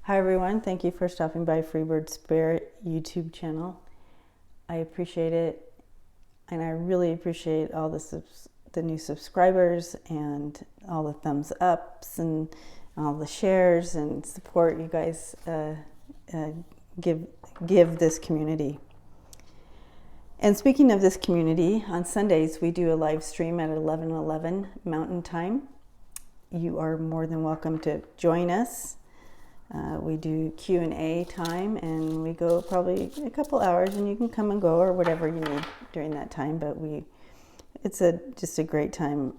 Hi everyone, thank you for stopping by Freebird Spirit YouTube channel. I appreciate it, and I really appreciate all the new subscribers and all the thumbs ups and all the shares and support you guys give this community. And speaking of this community, on Sundays we do a live stream at 11:11 Mountain Time. You are more than welcome to join us. We do Q&A time, and we go probably a couple hours, and you can come and go or whatever you need during that time. But it's just a great time,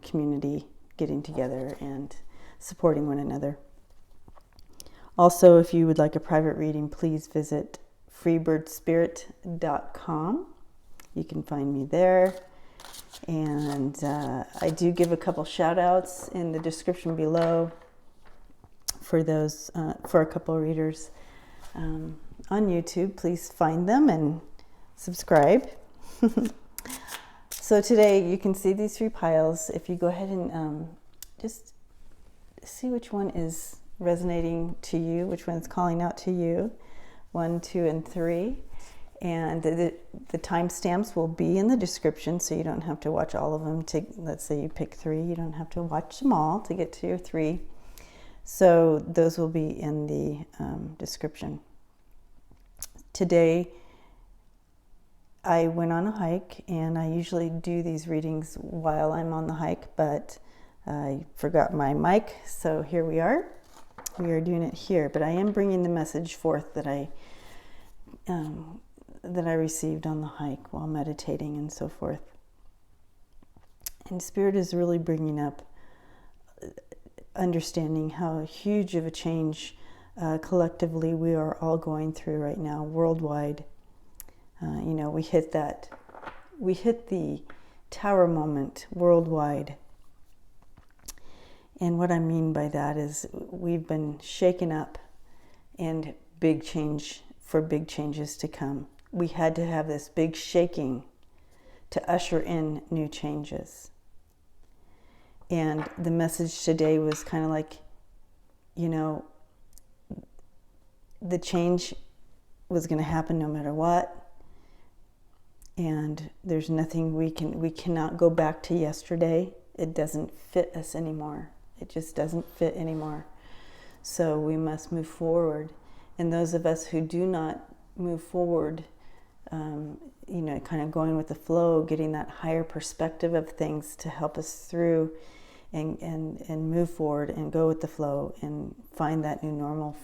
community getting together and supporting one another. Also, if you would like a private reading, please visit freebirdspirit.com. You can find me there. And I do give a couple shout outs in the description below for those, for a couple of readers on YouTube. Please find them and subscribe. So today you can see these three piles. If you go ahead and just see which one is resonating to you, which one is calling out to you, 1, 2, and 3. And the timestamps will be in the description, so you don't have to watch all of them. Let's say you pick 3, you don't have to watch them all to get to your 3. So those will be in the description. Today, I went on a hike, and I usually do these readings while I'm on the hike, but I forgot my mic, so here we are. We are doing it here, but I am bringing the message forth that I received on the hike while meditating and so forth. And Spirit is really bringing up understanding how huge of a change collectively we are all going through right now worldwide. We hit the tower moment worldwide. And what I mean by that is we've been shaken up, and big changes to come. We had to have this big shaking to usher in new changes. And the message today was kind of like, the change was going to happen no matter what. And there's nothing we cannot go back to yesterday. It doesn't fit us anymore. It just doesn't fit anymore. So we must move forward. And those of us who do not move forward, kind of going with the flow, getting that higher perspective of things to help us through and move forward and go with the flow and find that new normal,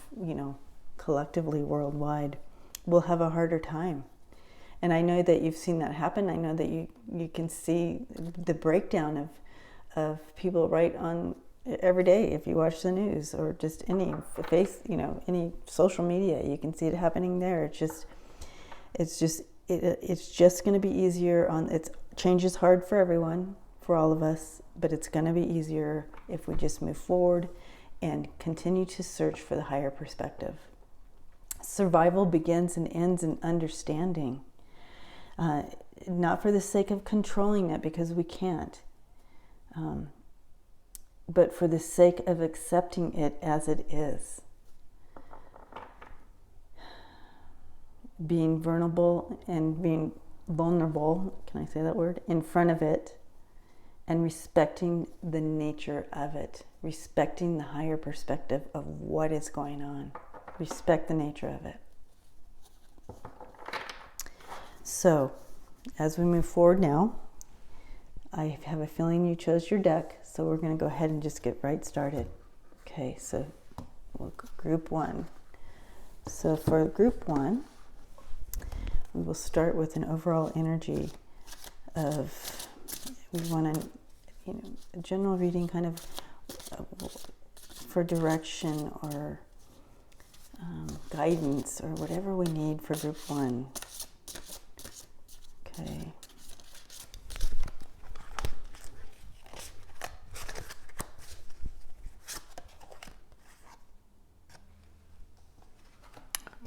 collectively worldwide, we'll have a harder time. And I know that you've seen that happen. I know that you can see the breakdown of people right on every day. If you watch the news or just any any social media, you can see it happening there. It's just going to be easier change is hard for everyone, for all of us, but it's going to be easier if we just move forward and continue to search for the higher perspective. Survival begins and ends in understanding, not for the sake of controlling it, because we can't, but for the sake of accepting it as it is. Being vulnerable, can I say that word, in front of it, and respecting the nature of it, respecting the higher perspective of what is going on. Respect the nature of it. So, as we move forward now, I have a feeling you chose your deck, so we're going to go ahead and just get right started. Okay, so group 1. So for group 1, we will start with an overall energy of, we want a general reading kind of for direction or guidance or whatever we need for group 1. Okay.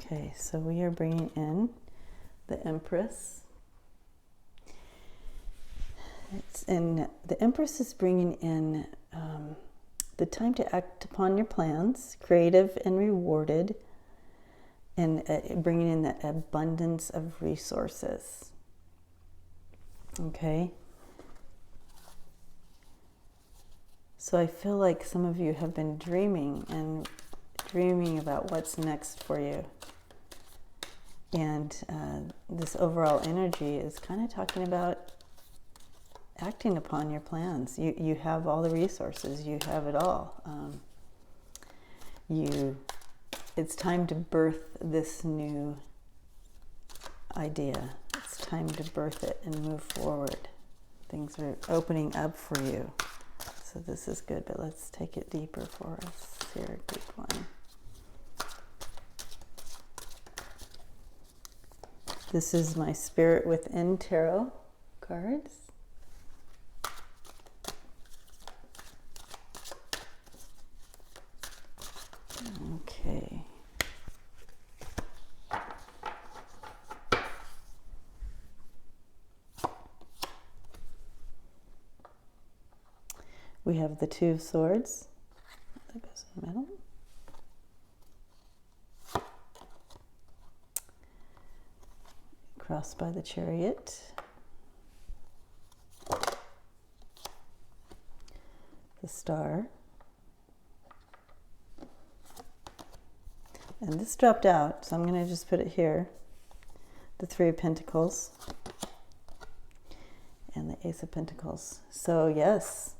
Okay, so we are bringing in the Empress. The Empress is bringing in the time to act upon your plans, creative and rewarded, and bringing in that abundance of resources. Okay? So I feel like some of you have been dreaming about what's next for you. And this overall energy is kind of talking about acting upon your plans. You have all the resources. You have it all. It's time to birth this new idea. It's time to birth it and move forward. Things are opening up for you. So this is good, but let's take it deeper for us here, group one. This is my Spirit Within Tarot cards. Okay. We have the Two of Swords. That goes in the middle. Crossed by the Chariot. The Star. And this dropped out, so I'm going to just put it here. The Three of Pentacles. And the Ace of Pentacles. So yes.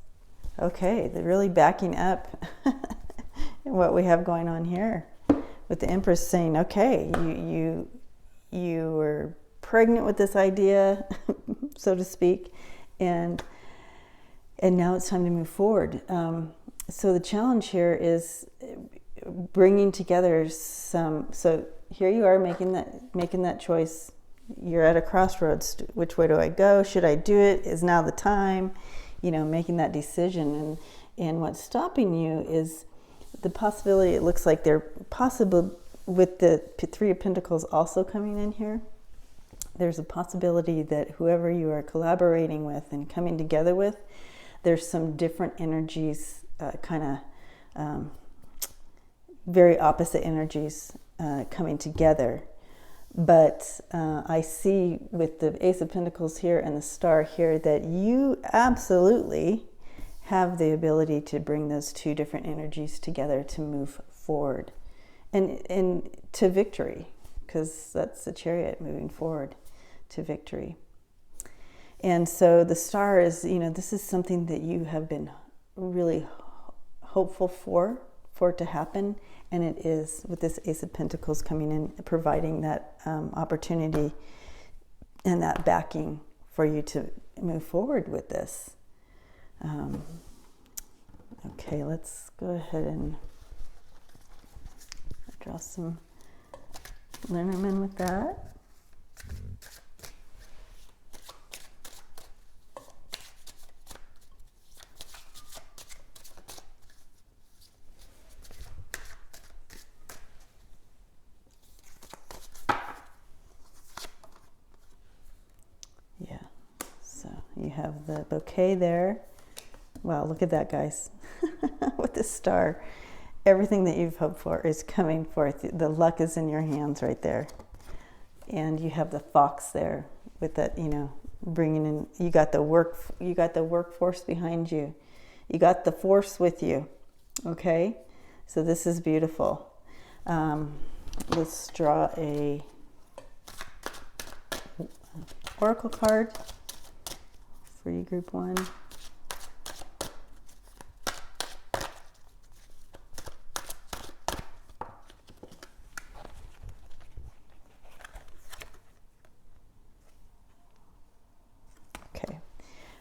Okay, they're really backing up what we have going on here. With the Empress saying, okay, you were pregnant with this idea, so to speak, and now it's time to move forward. So the challenge here is bringing together some. So here you are making that choice. You're at a crossroads. Which way do I go? Should I do it? Is now the time? Making that decision. And what's stopping you is the possibility. It looks like they're possible with the Three of Pentacles also coming in here. There's a possibility that whoever you are collaborating with and coming together with, there's some different energies, very opposite energies coming together. But I see with the Ace of Pentacles here and the Star here that you absolutely have the ability to bring those two different energies together to move forward and to victory, because that's the Chariot, moving forward to victory. And so the Star is, this is something that you have been really hopeful for it to happen. And it is, with this Ace of Pentacles coming in, providing that opportunity and that backing for you to move forward with this. Okay, let's go ahead and draw some Lenormand with that. Yeah, so you have the bouquet there. Wow, look at that, guys. With the Star. Everything that you've hoped for is coming forth. The luck is in your hands right there. And you have the Fox there with that, bringing in, you got the workforce behind you. You got the force with you. Okay? So this is beautiful. Let's draw a oracle card for you, group one.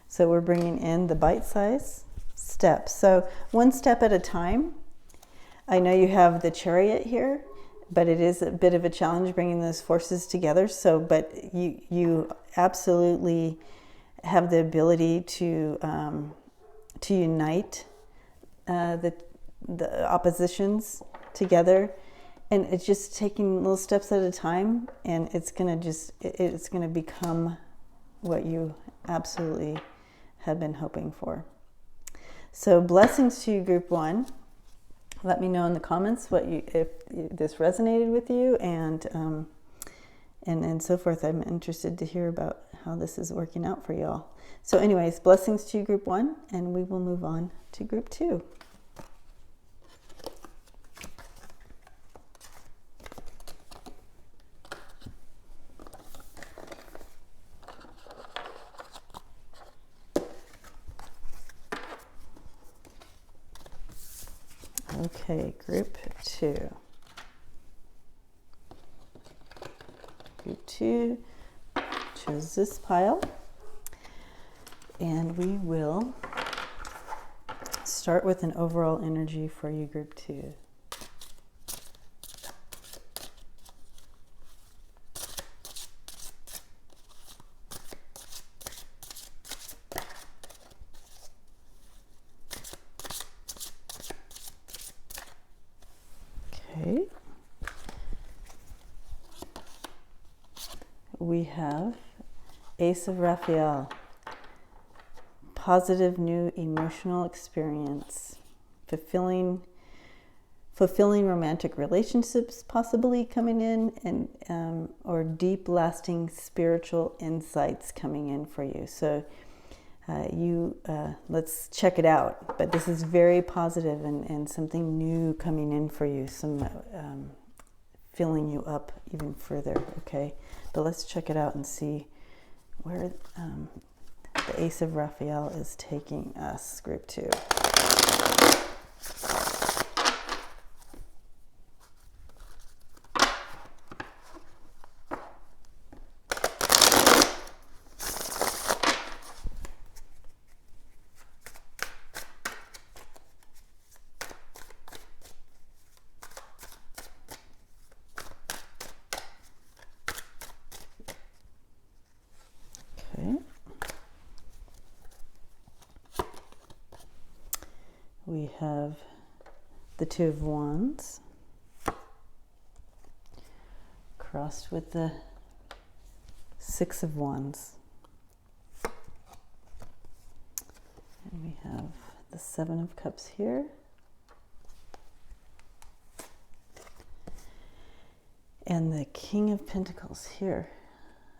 So we're bringing in the bite-size steps. So one step at a time. I know you have the Chariot here, but it is a bit of a challenge bringing those forces together. So, but you absolutely have the ability to unite the oppositions together, and it's just taking little steps at a time, and it's gonna become what you absolutely have been hoping for. So blessings to you, group 1. Let me know in the comments if this resonated with you, and so forth. I'm interested to hear about how this is working out for y'all. So anyways, blessings to you, group 1, and we will move on to group 2. Okay, group 2. Group 2 chose this pile, and we will start with an overall energy for you, group 2. Okay. We have Ace of Raphael. Positive new emotional experience. Fulfilling romantic relationships possibly coming in, and or deep lasting spiritual insights coming in for you. So let's check it out. But this is very positive, and something new coming in for you, some filling you up even further, okay? But let's check it out and see where the Ace of Raphael is taking us, group 2. Okay. We have the Two of Wands crossed with the Six of Wands. And we have the Seven of Cups here. And the King of Pentacles here.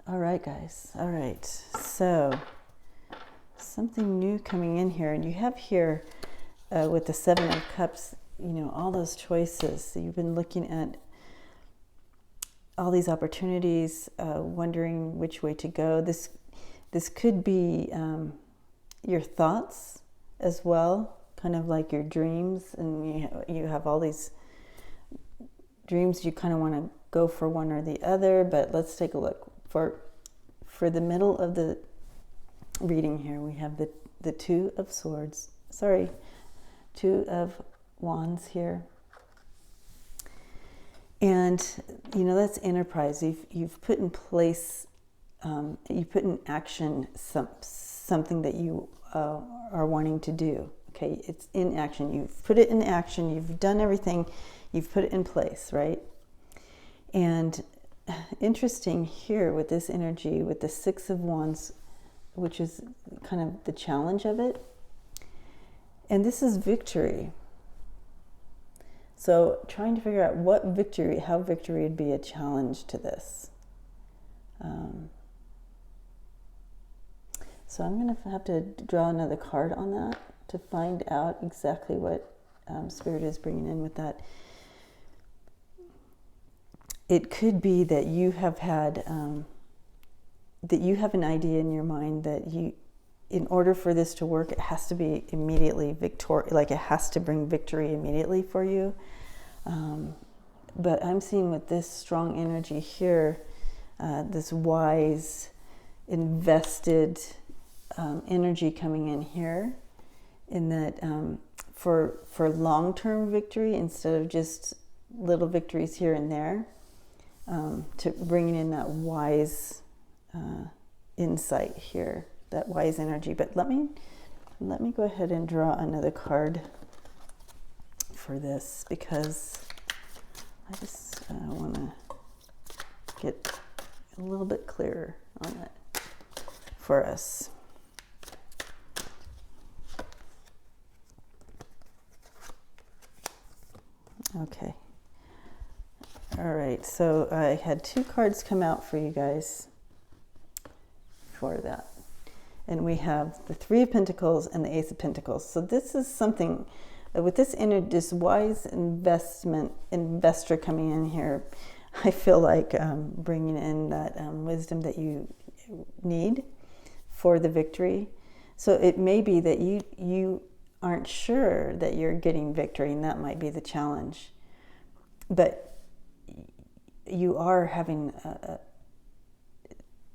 All right, guys. All right. So something new coming in here. And you have here with the Seven of Cups, you know, all those choices. So you've been looking at all these opportunities, wondering which way to go. This could be your thoughts as well, kind of like your dreams. And you have all these dreams. You kind of want to go for one or the other. But let's take a look. For the middle of the reading here, we have the Two of Swords. Sorry, Two of Wands here. And, you know, that's enterprise. You've put in place, you put in action something that you are wanting to do. Okay, it's in action. You've put it in action. You've done everything. You've put it in place, right? And interesting here with this energy, with the Six of Wands, which is kind of the challenge of it. And this is victory. So trying to figure out how victory would be a challenge to this. So I'm going to have to draw another card on that to find out exactly what Spirit is bringing in with that. It could be that you have had, that you have an idea in your mind that in order for this to work, it has to be immediately like it has to bring victory immediately for you. But I'm seeing with this strong energy here, this wise, invested energy coming in here, in that for long-term victory, instead of just little victories here and there, to bringing in that wise insight here, that wise energy. But let me go ahead and draw another card for this, because I just want to get a little bit clearer on it for us. Okay. All right, so I had 2 cards come out for you guys for that. And we have the 3 of Pentacles and the Ace of Pentacles. So this is something, with this wise investor coming in here, I feel like bringing in that wisdom that you need for the victory. So it may be that you aren't sure that you're getting victory, and that might be the challenge. But you are having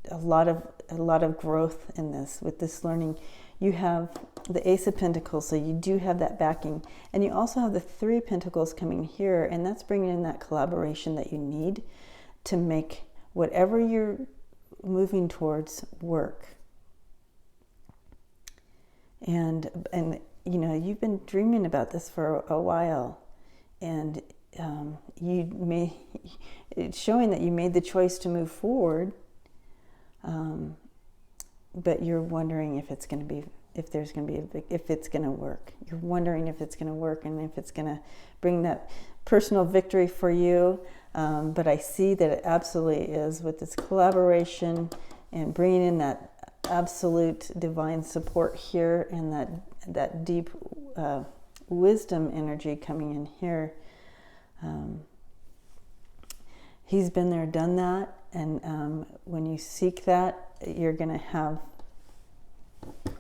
a lot of growth in this, with this learning. You have the Ace of Pentacles, so you do have that backing, and you also have the 3 of Pentacles coming here, and that's bringing in that collaboration that you need to make whatever you're moving towards work. And you know, you've been dreaming about this for a while, and it's showing that you made the choice to move forward, but you're wondering if it's going to be, if it's going to work. You're wondering if it's going to work and if it's going to bring that personal victory for you. But I see that it absolutely is, with this collaboration and bringing in that absolute divine support here, and that deep wisdom energy coming in here. He's been there, done that, and when you seek that, you're going to have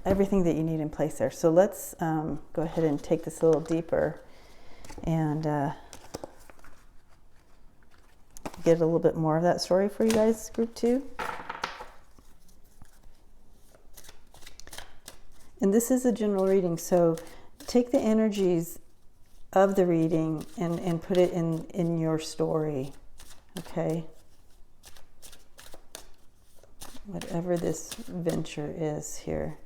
everything that you need in place there. So let's go ahead and take this a little deeper and get a little bit more of that story for you guys, group 2. And this is a general reading, so take the energies of the reading and put it in your story, okay? Whatever this venture is here.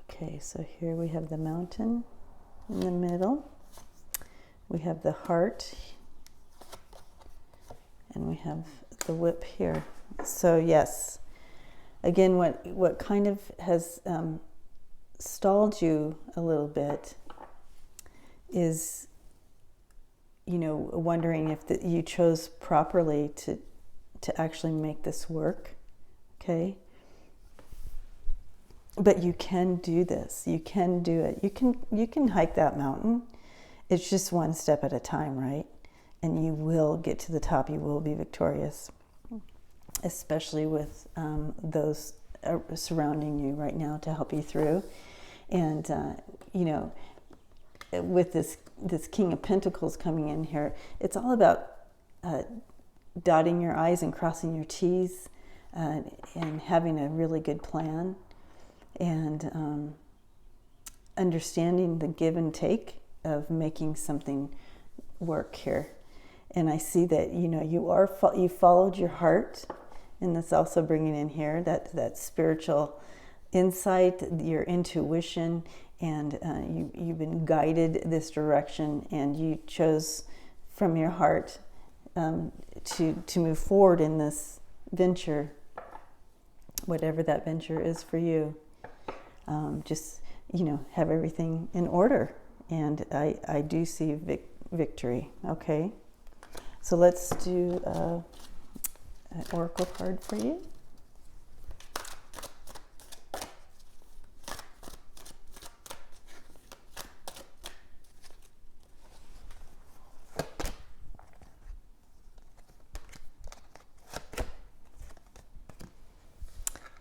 Okay, so here we have the mountain in the middle. We have the heart, and we have the whip here. So yes, again, what kind of has stalled you a little bit is, you know, wondering if you chose properly to actually make this work, okay? But you can do this. You can do it. You can hike that mountain. It's just one step at a time, right? And you will get to the top. You will be victorious, especially with those surrounding you right now to help you through. And, you know, with this King of Pentacles coming in here, it's all about dotting your I's and crossing your T's, and having a really good plan, and understanding the give and take of making something work here. And I see that, you know, you followed your heart, and that's also bringing in here that spiritual insight, your intuition, and you've been guided this direction, and you chose from your heart to move forward in this venture, whatever that venture is for you. Just, you know, have everything in order, and I do see victory. Okay, so let's do an oracle card for you.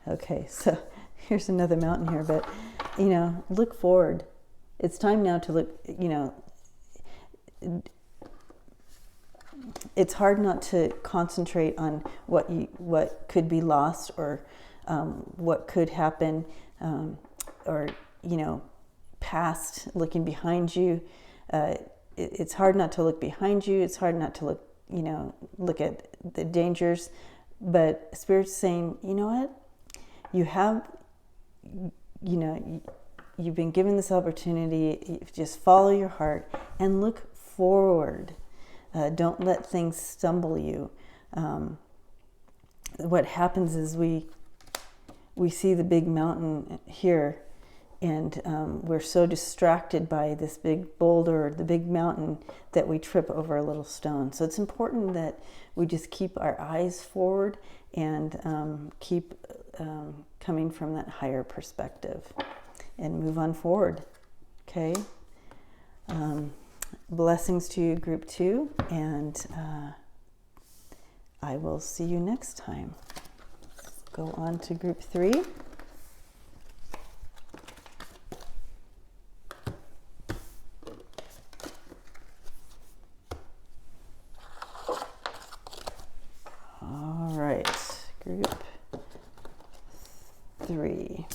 Okay, so here's another mountain here, but, you know, look forward. It's time now to look, you know, it's hard not to concentrate on what could be lost, or what could happen, or, you know, past, looking behind you. It's hard not to look behind you. It's hard not to look, you know, look at the dangers. But Spirit's saying, you know what? You have, you know, you've been given this opportunity. Just follow your heart and look forward. Don't let things stumble you. what happens is we see the big mountain here, and we're so distracted by this big boulder, the big mountain, that we trip over a little stone. So it's important that we just keep our eyes forward and keep coming from that higher perspective and move on forward. Okay? Blessings to you, group 2, and I will see you next time. Go on to group 3. All right, group 3.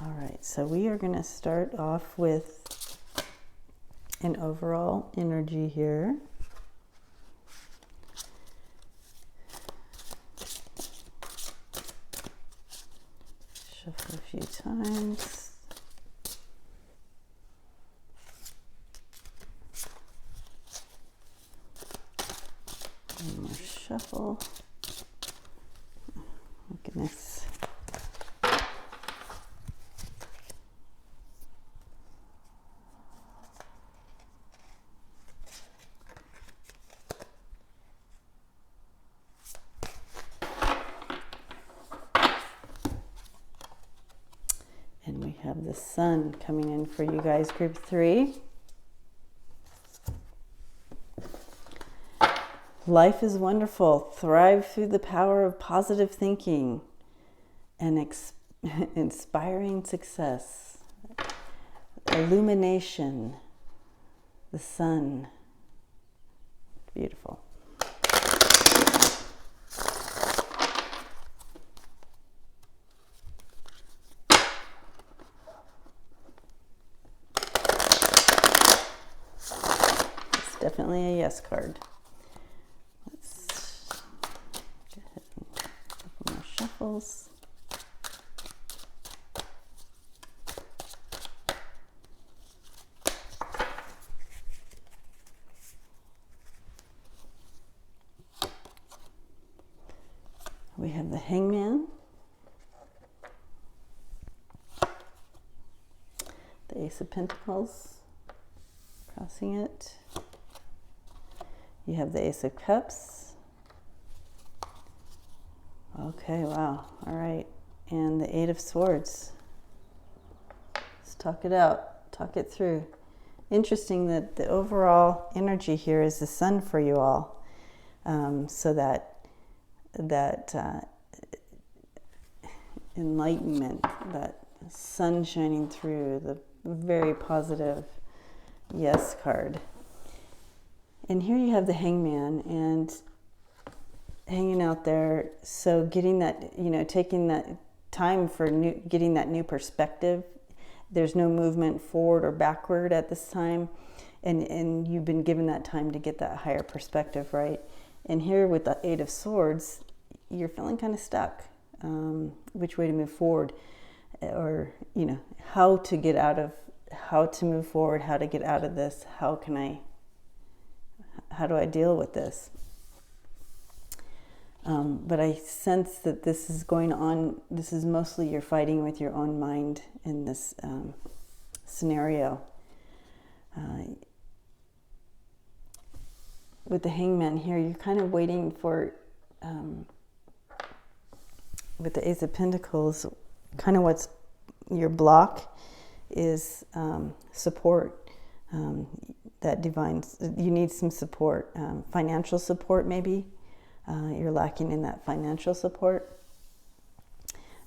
All right, so we are going to start off with an overall energy here. Shuffle a few times. One more shuffle. Oh, goodness. And we have the sun coming in for you guys, group 3. Life is wonderful. Thrive through the power of positive thinking and inspiring success. Illumination. The sun. Beautiful. Definitely a yes card. Let's go ahead and a couple more shuffles. We have the Hangman, the Ace of Pentacles, crossing it. You have the Ace of Cups. Okay, wow. All right. And the Eight of Swords. Let's talk it out. Talk it through. Interesting that the overall energy here is the sun for you all. So that enlightenment, that sun shining through, the very positive yes card. And here you have the Hangman and hanging out there. So getting that, taking that time for getting that new perspective. There's no movement forward or backward at this time. And you've been given that time to get that higher perspective, right? And here with the Eight of Swords, you're feeling kind of stuck. Which way to move forward, or, how to get out of, how to move forward, how to get out of this, how do I deal with this? But I sense that this is going on, this is mostly you're fighting with your own mind in this scenario. With the Hangman here, you're kind of waiting for, with the Ace of Pentacles, kind of what's your block is support. That divine, you need some support, financial support maybe. You're lacking in that financial support.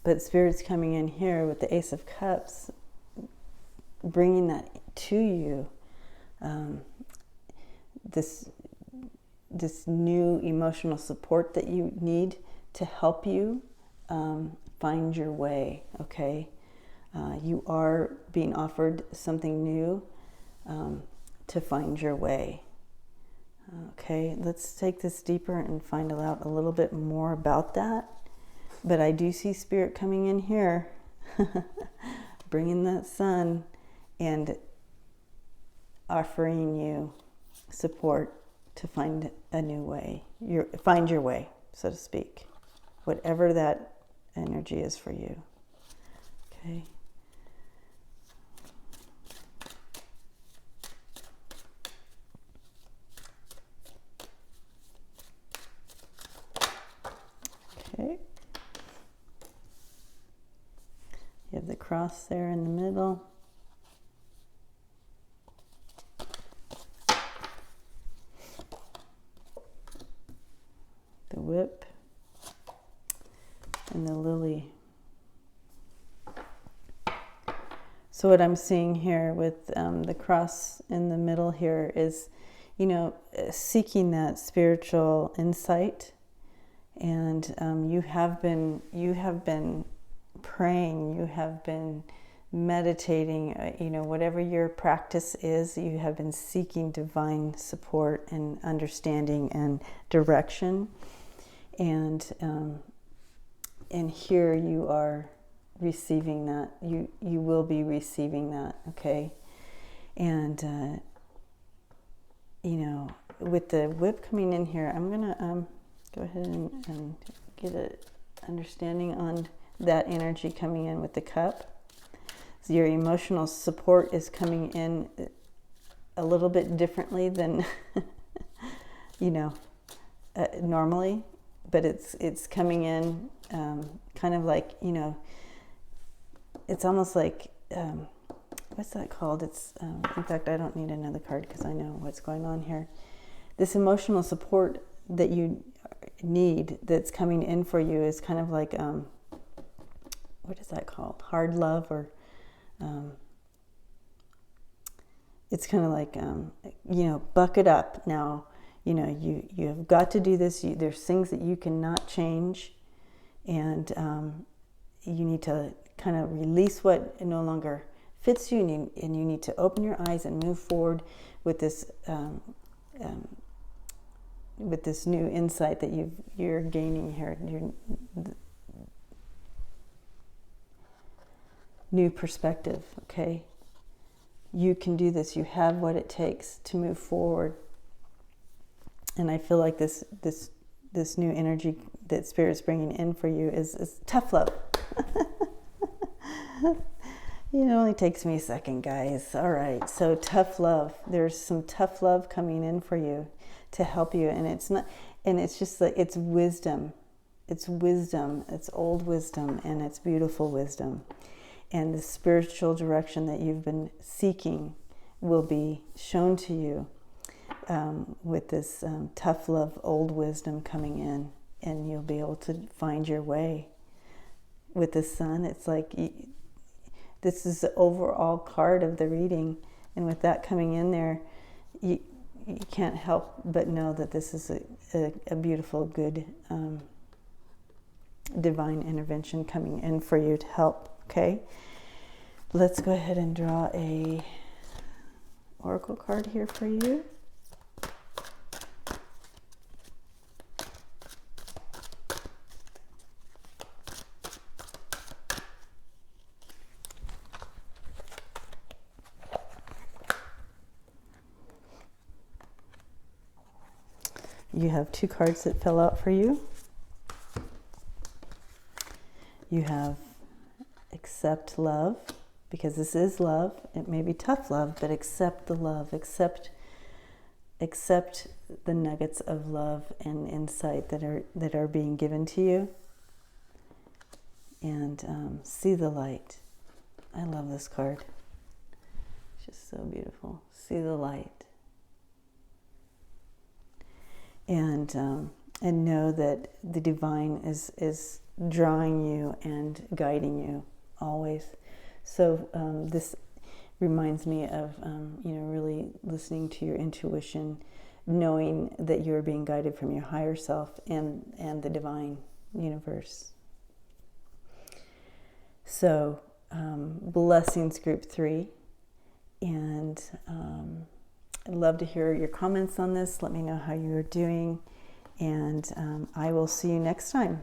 But Spirit's coming in here with the Ace of Cups, bringing that to you. This new emotional support that you need to help you find your way, okay? You are being offered something new to find your way. Okay, let's take this deeper and find out a little bit more about that. But I do see Spirit coming in here, bringing that sun and offering you support to find a new way. Find your way, so to speak. Whatever that energy is for you. Okay. Okay. You have the cross there in the middle. The whip and the lily. So what I'm seeing here with the cross in the middle here is, seeking that spiritual insight, and you have been praying, you have been meditating, whatever your practice is, you have been seeking divine support and understanding and direction, and here you are receiving that. You will be receiving that, okay? And with the whip coming in here, I'm gonna go ahead and get an understanding on that energy coming in with the cup. So your emotional support is coming in a little bit differently than normally, but it's coming in kind of like, it's almost like, what's that called? It's in fact, I don't need another card because I know what's going on here. This emotional support that you need that's coming in for you is kind of like, what is that called? Hard love, or it's kind of like, buck it up now. You have got to do this. There's things that you cannot change, and you need to kind of release what no longer fits you, and you need to open your eyes and move forward with this new insight that you're gaining here, your new perspective. Okay, you can do this. You have what it takes to move forward. And I feel like this new energy that Spirit's bringing in for you is tough love. It only takes me a second, guys. All right, so tough love. There's some tough love coming in for you to help you, and it's just like, it's wisdom. It's wisdom. It's old wisdom, and it's beautiful wisdom. And the spiritual direction that you've been seeking will be shown to you. With this tough love, old wisdom coming in, and you'll be able to find your way. With the sun, it's like this is the overall card of the reading, and with that coming in there, you can't help but know that this is a beautiful, good divine intervention coming in for you to help. Okay, let's go ahead and draw a oracle card here for you. You have two cards that fell out for you. You have accept love, because this is love. It may be tough love, but accept the love. Accept the nuggets of love and insight that are being given to you. And see the light. I love this card. It's just so beautiful. See the light. And know that the divine is drawing you and guiding you always. So this reminds me of really listening to your intuition, knowing that you're being guided from your higher self and the divine universe. So blessings, group 3, and I'd love to hear your comments on this. Let me know how you're doing, and I will see you next time.